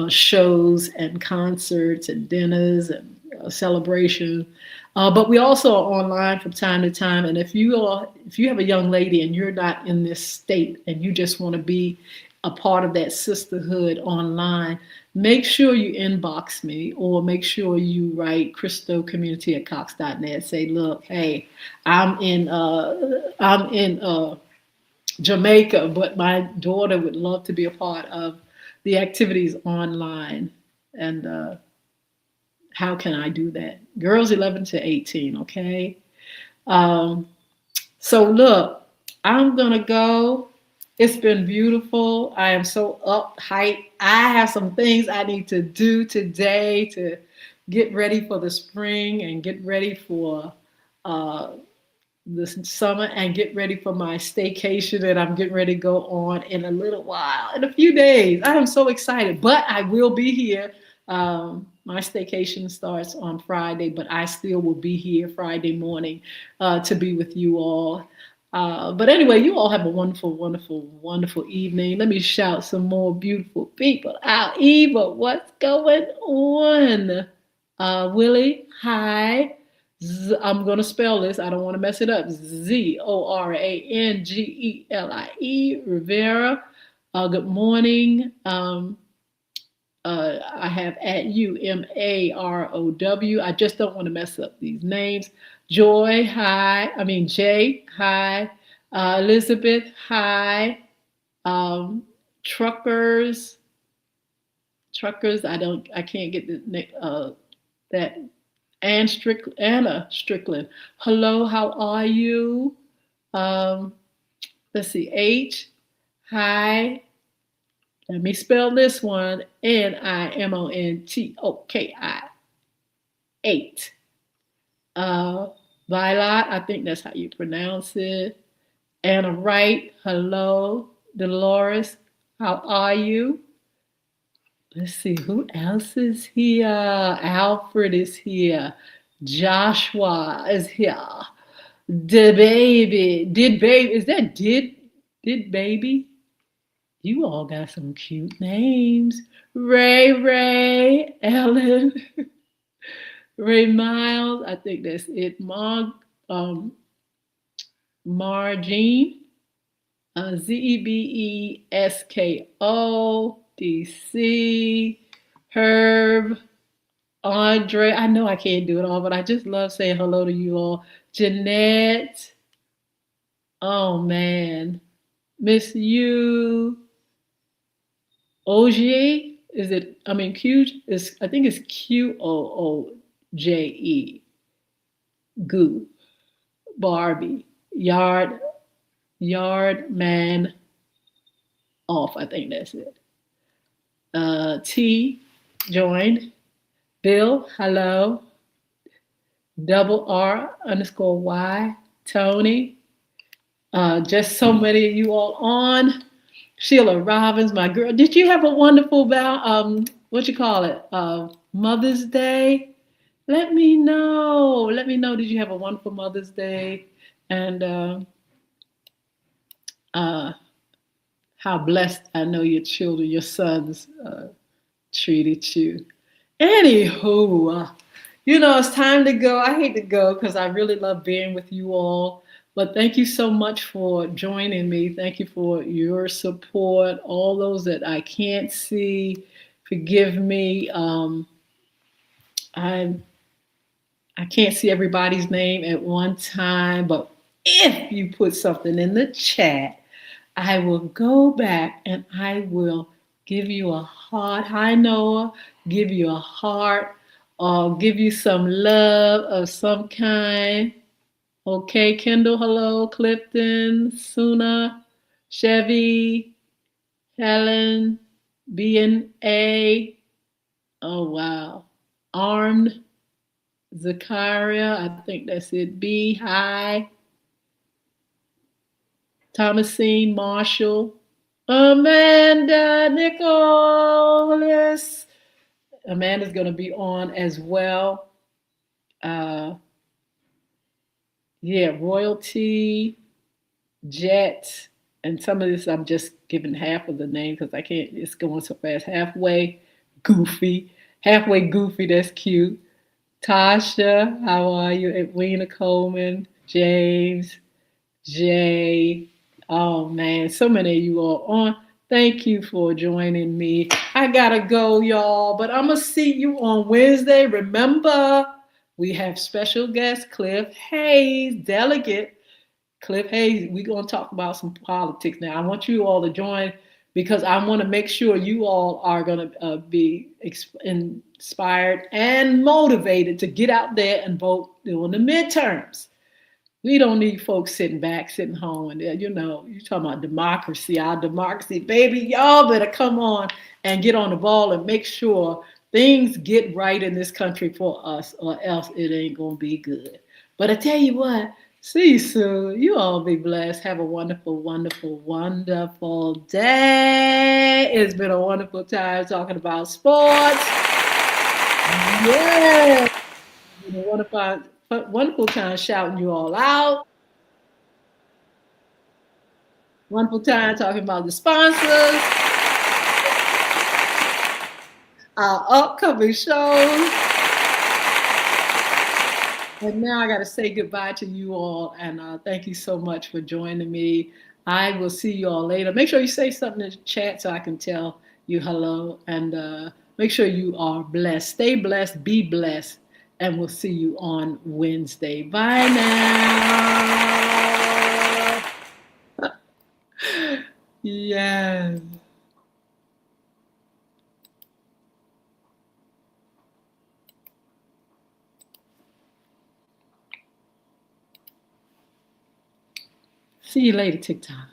Shows and concerts and dinners and celebration. But we also are online from time to time. And if you have a young lady and you're not in this state and you just want to be a part of that sisterhood online, make sure you inbox me or make sure you write crystocommunity@cox.net. Say, look, hey, I'm in Jamaica, but my daughter would love to be a part of the activities online. And how can I do that? Girls 11 to 18, okay? So look, I'm going to go. It's been beautiful. I am so uptight. I have some things I need to do today to get ready for the spring and get ready for this summer and get ready for my staycation that I'm getting ready to go on in a little while, in a few days. I am so excited, but I will be here. My staycation starts on Friday, but I still will be here Friday morning to be with you all. But anyway, you all have a wonderful, wonderful, wonderful evening. Let me shout some more beautiful people out. Eva, what's going on? Willie, hi. I'm going to spell this. I don't want to mess it up. Zorangelie, Rivera. Good morning. I have at UMAROW. I just don't want to mess up these names. Joy, hi. Jay, hi. Elizabeth, hi. Truckers. I can't get that. Anna Strickland. Hello, how are you? Let's see. H. Hi. Let me spell this one. NIMONTOKI. 8. Violet, I think that's how you pronounce it. Anna Wright. Hello. Dolores, how are you? Let's see, who else is here? Alfred is here. Joshua is here. Did baby, is that did baby? You all got some cute names. Ray, Ellen, Ray Miles, I think that's it. Margene, Zebesko, DC, Herb, Andre. I know I can't do it all, but I just love saying hello to you all. Jeanette. Oh man. Miss you. Oje. Is it? I mean, Q is. I think it's Qooje. Goo. Barbie. Yard man off. I think that's it. T joined. Bill, hello. Double R underscore Y. Tony. Just so many of you all on. Sheila Robbins, my girl. Did you have a wonderful what you call it? Mother's Day? Let me know. Let me know. Did you have a wonderful Mother's Day? And uh, how blessed I know your children, your sons treated you. Anywho, it's time to go. I hate to go because I really love being with you all. But thank you so much for joining me. Thank you for your support. All those that I can't see, forgive me. I I can't see everybody's name at one time, but if you put something in the chat, I will go back and I will give you a heart. Hi, Noah. Give you a heart or give you some love of some kind. Okay, Kendall, hello. Clifton, Suna, Chevy, Helen, B&A. Oh, wow. Armed, Zakaria, I think that's it. B, Hi, Thomasine, Marshall, Amanda, Nicholas. Amanda's going to be on as well. Uh, yeah, Royalty, Jet, and some of this I'm just giving half of the name because I can't, it's going so fast. Halfway goofy, that's cute. Tasha, how are you? Edwina Coleman, James, Jay. Oh man, so many of you are on. Thank you for joining me. I gotta go, y'all, but I'm gonna see you on Wednesday. Remember, we have special guest Cliff Hayes, delegate Cliff Hayes. We're gonna talk about some politics now. I want you all to join because I want to make sure you all are gonna be inspired and motivated to get out there and vote during the midterms. We don't need folks sitting back, sitting home, and you're talking about democracy, our democracy, baby. Y'all better come on and get on the ball and make sure things get right in this country for us, or else it ain't gonna be good. But I tell you what, see you soon. You all be blessed. Have a wonderful, wonderful, wonderful day. It's been a wonderful time talking about sports. Yeah. It's been a wonderful time shouting you all out. Wonderful time talking about the sponsors, our upcoming shows. And now I got to say goodbye to you all. And thank you so much for joining me. I will see you all later. Make sure you say something in the chat so I can tell you hello. And make sure you are blessed. Stay blessed. Be blessed. And we'll see you on Wednesday. Bye now. Yes. See you later, TikTok.